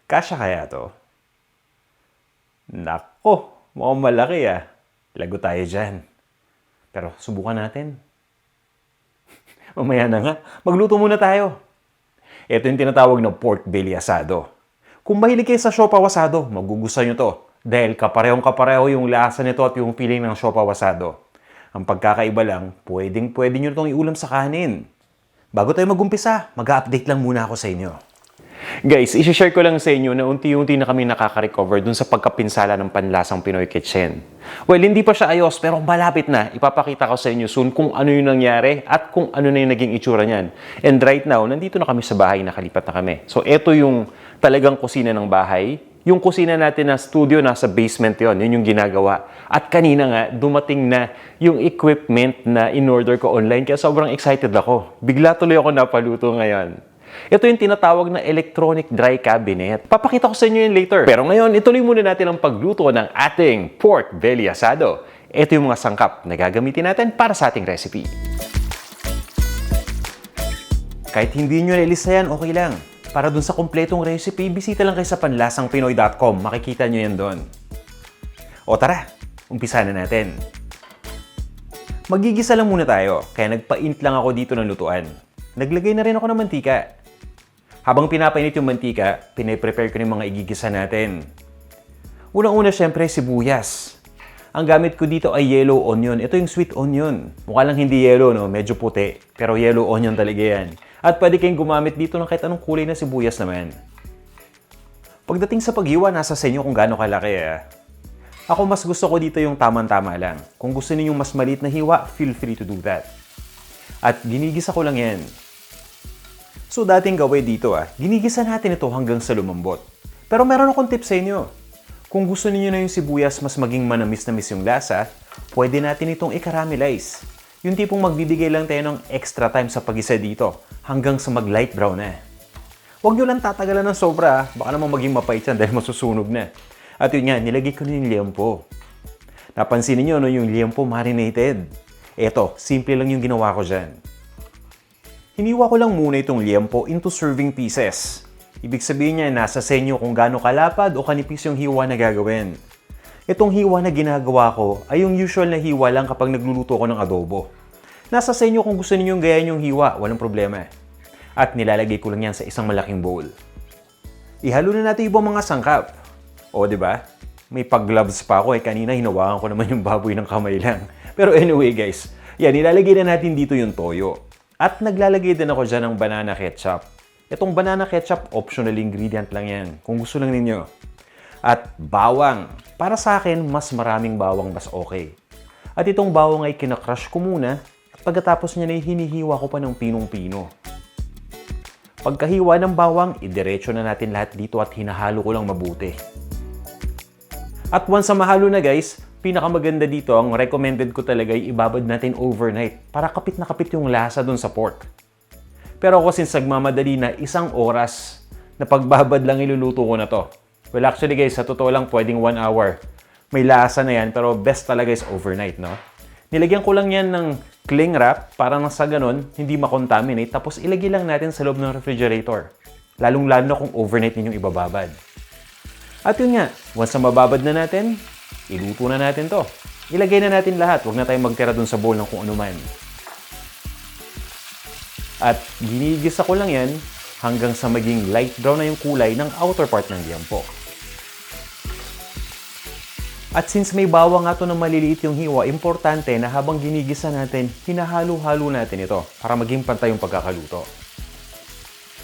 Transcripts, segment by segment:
Kasya kaya to? Nako, mukhang malaki ah. Lago tayo dyan. Pero subukan natin. Mamaya na nga, magluto muna tayo. Ito yung tinatawag na pork belly asado. Kung mahilig kayo sa siopaw asado, magugustuhan nyo to. Dahil kaparehong-kapareho yung lasa nito at yung feeling ng siopaw asado. Ang pagkakaiba lang, pwede nyo itong iulam sa kanin. Bago tayo mag-umpisa, mag-update lang muna ako sa inyo. Guys, isi-share ko lang sa inyo na unti-unti na kami nakaka-recover dun sa pagkapinsala ng panlasang Pinoy Kitchen. Well, hindi pa siya ayos pero malapit na. Ipapakita ko sa inyo soon kung ano yung nangyari at kung ano na yung naging itsura niyan. And right now, nandito na kami sa bahay, nakalipat na kami. So, ito yung talagang kusina ng bahay. Yung kusina natin na studio, nasa basement yon. Yun yung ginagawa. At kanina nga, dumating na yung equipment na in-order ko online. Kaya sobrang excited ako. Bigla tuloy ako napaluto ngayon. Ito yung tinatawag na electronic dry cabinet. Papakita ko sa inyo yun later. Pero ngayon, ituloy muna natin ang pagluto ng ating pork belly asado. Ito yung mga sangkap na gagamitin natin para sa ating recipe. Kahit hindi nyo nalista yan, okay lang. Para dun sa kompletong recipe, bisita lang kayo sa panlasangpinoy.com. Makikita nyo yan doon. O tara, umpisa na natin. Magigisa lang muna tayo, kaya nagpaint lang ako dito ng lutuan. Naglagay na rin ako ng mantika. Habang pinapainit yung mantika, pinaprepare ko yung mga igigisa natin. Unang-una syempre, sibuyas. Ang gamit ko dito ay yellow onion. Ito yung sweet onion. Mukha lang hindi yellow, no? Medyo puti. Pero yellow onion talaga yan. At pwede kayong gumamit dito ng kahit anong kulay na sibuyas naman. Pagdating sa paghiwa, nasa sa inyo kung gaano kalaki. Ako mas gusto ko dito yung tamang-tama lang. Kung gusto niyo mas maliit na hiwa, feel free to do that. At ginigisa ko lang yan. So dating gawin dito ginigisa natin ito hanggang sa lumambot. Pero meron akong tip sa inyo. Kung gusto niyo na yung sibuyas mas maging manamis-namis yung lasa, pwede natin itong i-caramelize. Yung tipong magbibigay lang tayo ng extra time sa pag-isa dito hanggang sa mag-light brown na. Huwag nyo lang tatagalan ng sobra baka naman maging mapait yan dahil masusunog na. At yun nga, nilagay ko na yung liempo. Napansin niyo no, yung liempo marinated. Eto, simple lang yung ginawa ko dyan. Hiniwa ko lang muna itong liempo into serving pieces. Ibig sabihin niya, nasa sa inyo kung gaano kalapad o kanipis yung hiwa na gagawin. Itong hiwa na ginagawa ko ay yung usual na hiwa lang kapag nagluluto ko ng adobo. Nasa sa inyo kung gusto ninyong gayan yung hiwa, walang problema. At nilalagay ko lang yan sa isang malaking bowl. Ihalo na natin ibang mga sangkap. O, di ba? May pag-gloves pa ako kanina hinawakan ko naman yung baboy ng kamay lang. Pero anyway guys, yan, nilalagay na natin dito yung toyo. At naglalagay din ako dyan ng banana ketchup. Itong banana ketchup, optional ingredient lang yan, kung gusto lang ninyo. At bawang. Para sa akin, mas maraming bawang mas okay. At itong bawang ay kinakrush ko muna, at pagkatapos niya na hinihiwa ko pa ng pinong-pino. Pagkahiwa ng bawang, idiretso na natin lahat dito at hinahalo ko lang mabuti. At once na mahalo na guys, pinakamaganda dito, ang recommended ko talaga ay ibabad natin overnight para kapit na kapit yung lasa dun sa pork. Pero ako since nagmamadali na 1 oras na pagbabad lang iluluto ko na to. Well actually guys, sa totoo lang pwedeng 1 hour. May lasa na yan pero best talaga is overnight, no? Nilagyan ko lang yan ng cling wrap para nang sa ganun, hindi makontaminate tapos ilagay lang natin sa loob ng refrigerator. Lalong-lalo na kung overnight ninyong ibababad. At yun nga, once na mababad na natin, iluto na natin to. Ilagay na natin lahat. Huwag na tayong magtira dun sa bowl ng kung ano man. At ginigisa ko lang yan hanggang sa maging light brown na yung kulay ng outer part ng liempo. At since may bawang nga to na maliliit yung hiwa, importante na habang ginigisa natin, hinahalo-halo natin ito para maging pantay yung pagkakaluto.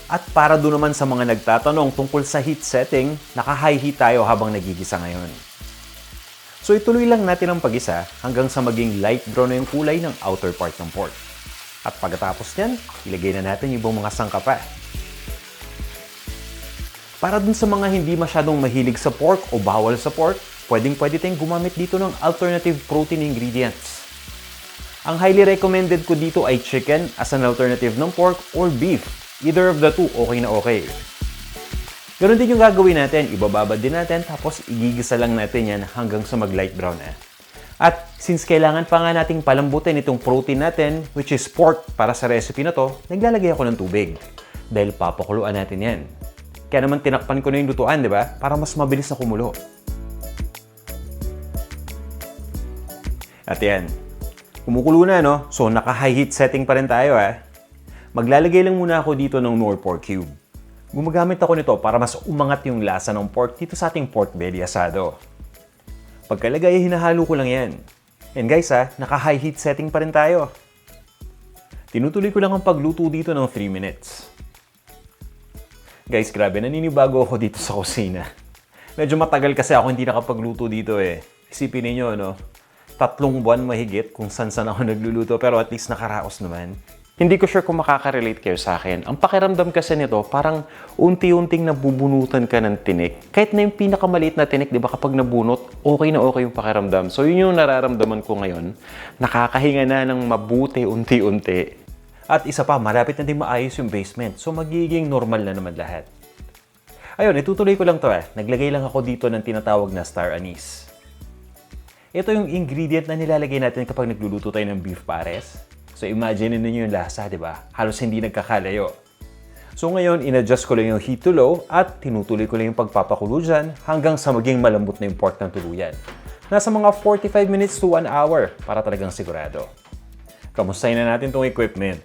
At para doon naman sa mga nagtatanong tungkol sa heat setting, naka-high heat tayo habang nagigisa ngayon. So ituloy lang natin ang pag-isa hanggang sa maging light brown na yung kulay ng outer part ng pork. At pagkatapos niyan, ilagay na natin yung ibang mga sangkap pa. Para dun sa mga hindi masyadong mahilig sa pork o bawal sa pork, pwedeng-pwede tayong gumamit dito ng alternative protein ingredients. Ang highly recommended ko dito ay chicken as an alternative ng pork or beef. Either of the two, okay na okay. Ganun din yung gagawin natin. Ibababad din natin tapos igigisa lang natin yan hanggang sa mag-light brown na. At since kailangan pa nga nating palambutin itong protein natin, which is pork para sa recipe na to, naglalagay ako ng tubig. Dahil papakuluan natin yan. Kaya naman tinakpan ko na yung lutuan, di ba? Para mas mabilis na kumulo. At yan. Kumukulo na, no? So, naka-high heat setting pa rin tayo, ha? Maglalagay lang muna ako dito ng Knorr pork cube. Gumagamit ako nito para mas umangat yung lasa ng pork dito sa ating pork belly asado. Pagkalagay, hinahalo ko lang yan. And guys, naka-high heat setting pa rin tayo. Tinutuloy ko lang ang pagluto dito ng 3 minutes. Guys, grabe, naninibago ako dito sa kusina. Medyo matagal kasi ako hindi nakapagluto dito eh. Isipin ninyo, no? 3 buwan mahigit kung saan ako nagluluto, pero at least nakaraos naman. Hindi ko sure kung makaka-relate kayo sa akin. Ang pakiramdam kasi nito, parang unti-unting nabubunutan ka ng tinik. Kahit na yung pinakamaliit na tinik, di ba, kapag nabunot, okay na okay yung pakiramdam. So yun yung nararamdaman ko ngayon. Nakakahinga na ng mabuti unti-unti. At isa pa, malapit na din maayos yung basement. So magiging normal na naman lahat. Ayun, itutuloy ko lang to. Naglagay lang ako dito ng tinatawag na star anise. Ito yung ingredient na nilalagay natin kapag nagluluto tayo ng beef pares. So imagine ninyo yung lasa, di ba? Halos hindi nagkakalayo. So ngayon, in-adjust ko lang yung heat to low at tinutuloy ko lang yung pagpapakulo dyan hanggang sa maging malambot na yung pork ng tuluyan. Nasa mga 45 minutes to 1 hour para talagang sigurado. Kamustahin na natin tong equipment.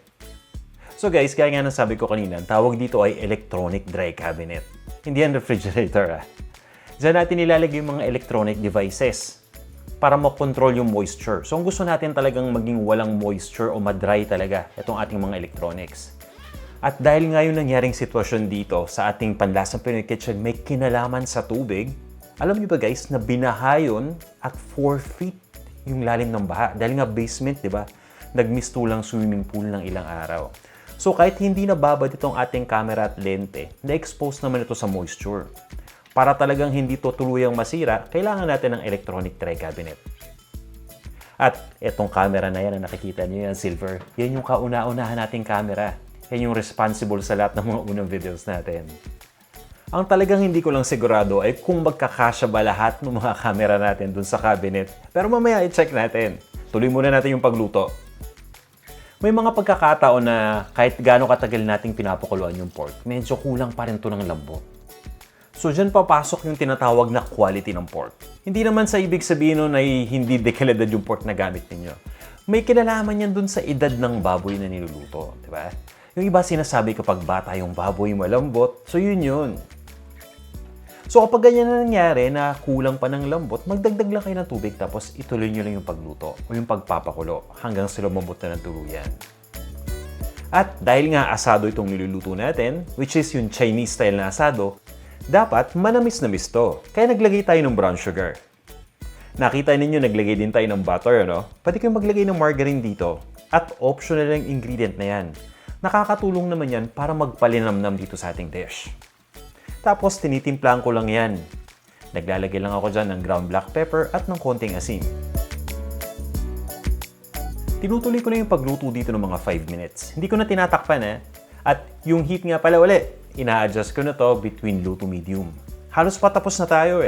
So guys, kaya nga nasabi ko kanina, ang tawag dito ay electronic dry cabinet. Hindi yan refrigerator. Diyan natin nilalagay yung mga electronic devices para makontrol yung moisture. So, ang gusto natin talagang maging walang moisture o madry talaga itong ating mga electronics. At dahil nga yung nangyaring sitwasyon dito sa ating panlasang Pinoy Kitchen may kinalaman sa tubig, alam niyo ba guys na binahayon at 4 feet yung lalim ng baha. Dahil nga basement, di ba? Nagmistulang swimming pool ng ilang araw. So, kahit hindi nababad itong ating camera at lente, na-expose naman ito sa moisture. Para talagang hindi to tuluyang masira, kailangan natin ng electronic dry cabinet. At itong camera na yan na nakikita nyo yan, silver, yan yung kauna-unahan nating camera. Yan yung responsible sa lahat ng mga unang videos natin. Ang talagang hindi ko lang sigurado ay kung magkakasya ba lahat ng mga camera natin dun sa cabinet. Pero mamaya i-check natin. Tuloy muna natin yung pagluto. May mga pagkakataon na kahit gaano katagal nating pinapakuluan yung pork, medyo kulang pa rin to ng lambot. So, dyan papasok yung tinatawag na quality ng pork. Hindi naman sa ibig sabihin nun ay hindi dekalidad yung pork na gamit ninyo. May kinalaman yan dun sa edad ng baboy na niluluto, di ba? Yung iba sinasabi kapag bata yung baboy malambot, so yun. So, kapag ganyan na nangyari na kulang pa ng lambot, magdagdag lang kayo ng tubig tapos ituloy nyo lang yung pagluto o yung pagpapakulo hanggang sa lumambot na ng tuluyan. At dahil nga asado itong niluluto natin, which is yung Chinese style na asado, dapat manamis-namis to. Kaya naglagay tayo ng brown sugar. Nakita ninyo naglagay din tayo ng butter, no? Pwede kayong maglagay ng margarine dito. At optional lang ingredient na yan. Nakakatulong naman yan para magpalinamnam dito sa ating dish. Tapos tinitimplahan ko lang yan. Naglalagay lang ako dyan ng ground black pepper at ng konting asin. Tinutuloy ko na yung pagluto dito ng mga 5 minutes. Hindi ko na tinatakpan At yung heat nga pala ulit. Ina-adjust ko na to between low to medium. Halos patapos na tayo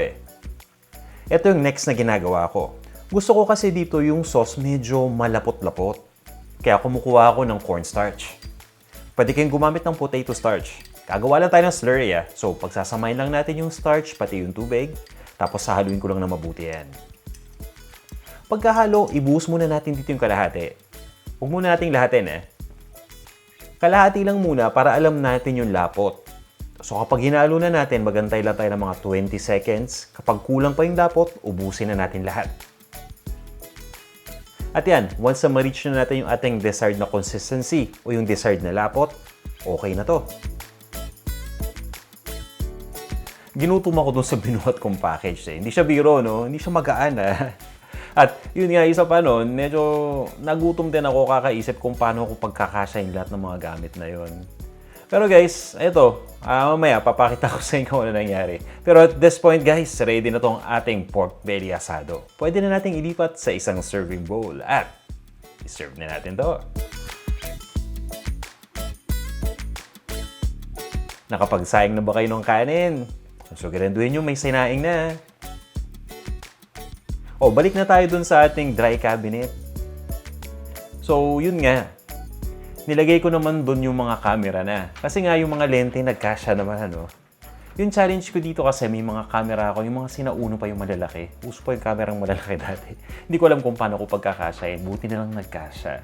Ito yung next na ginagawa ko. Gusto ko kasi dito yung sauce medyo malapot-lapot. Kaya kumukuha ako ng cornstarch. Pwede kayong gumamit ng potato starch. Gagawa lang tayo ng slurry So, pagsasamahin lang natin yung starch pati yung tubig. Tapos sahaluin ko lang na mabuti yan. Pagkahalo, ibuhos muna natin dito yung kalahati. Huwag muna nating lahatin Kalahati lang muna para alam natin yung lapot. So kapag hinalo na natin, magantay lang tayo ng mga 20 seconds. Kapag kulang pa yung lapot, ubusin na natin lahat. At yan, once na ma-reach na natin yung ating desired na consistency o yung desired na lapot, okay na to. Ginutom ako dun sa binuhat kong package Hindi siya biro, no? Hindi siya magaan At yun nga, isa pa nun, medyo nagutom din ako kakaisip kung paano ako pagkakasya yung lahat ng mga gamit na yun. Pero guys, ito, mamaya papakita ko sa inyo kung ano nangyari. Pero at this point guys, ready na tong ating pork belly asado. Pwede na nating ilipat sa isang serving bowl at i-serve na natin to. Nakapagsayang na ba kayo ng kanin? So, garanduhin nyo may sinaing na. Balik na tayo dun sa ating dry cabinet. So, yun nga. Nilagay ko naman dun yung mga camera na. Kasi nga yung mga lente nagkasya naman, Yung challenge ko dito kasi may mga camera ako, yung mga sinauno pa yung malalaki. Uso pa yung kamerang malalaki dati. Hindi ko alam kung paano ko pagkakasyahin. Buti na lang nagkasya.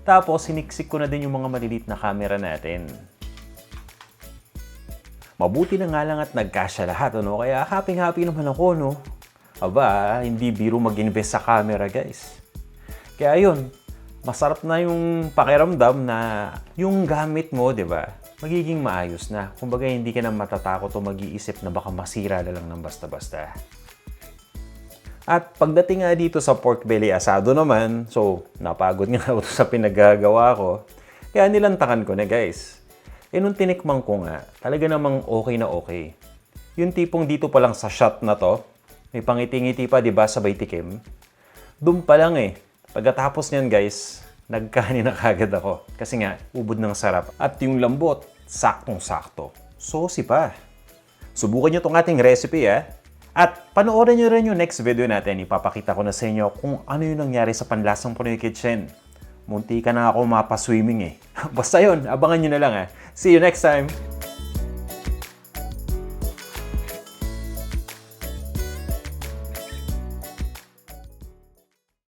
Tapos, siniksik ko na din yung mga maliliit na camera natin. Mabuti na nga lang at nagkasya lahat, ano? Kaya happy-happy naman ako, no? Aba, hindi biro mag-invest sa camera, guys. Kaya yun, masarap na yung pakiramdam na yung gamit mo, di ba? Magiging maayos na. Kumbaga, hindi ka na matatakot o mag-iisip na baka masira na lang ng basta-basta. At pagdating nga dito sa pork belly asado naman, so napagod nga ako sa pinagagawa ko, kaya nilantakan ko na guys. Nung tinikman ko nga, talaga namang okay na okay. Yung tipong dito pa lang sa shot na to, may pangiti-ngiti pa, di ba, sabay tikim. Doon pa lang Pagkatapos niyan guys, nagkanin na kagad ako. Kasi nga, ubod ng sarap. At yung lambot, saktong-sakto. Saucy pa. Subukan nyo tong ating recipe At panoorin nyo rin yung next video natin. Ipapakita ko na sa inyo kung ano yung nangyari sa panlasang Pinoy Kitchen. Munti ka na ako mapaswimming Basta yun, abangan nyo na lang See you next time!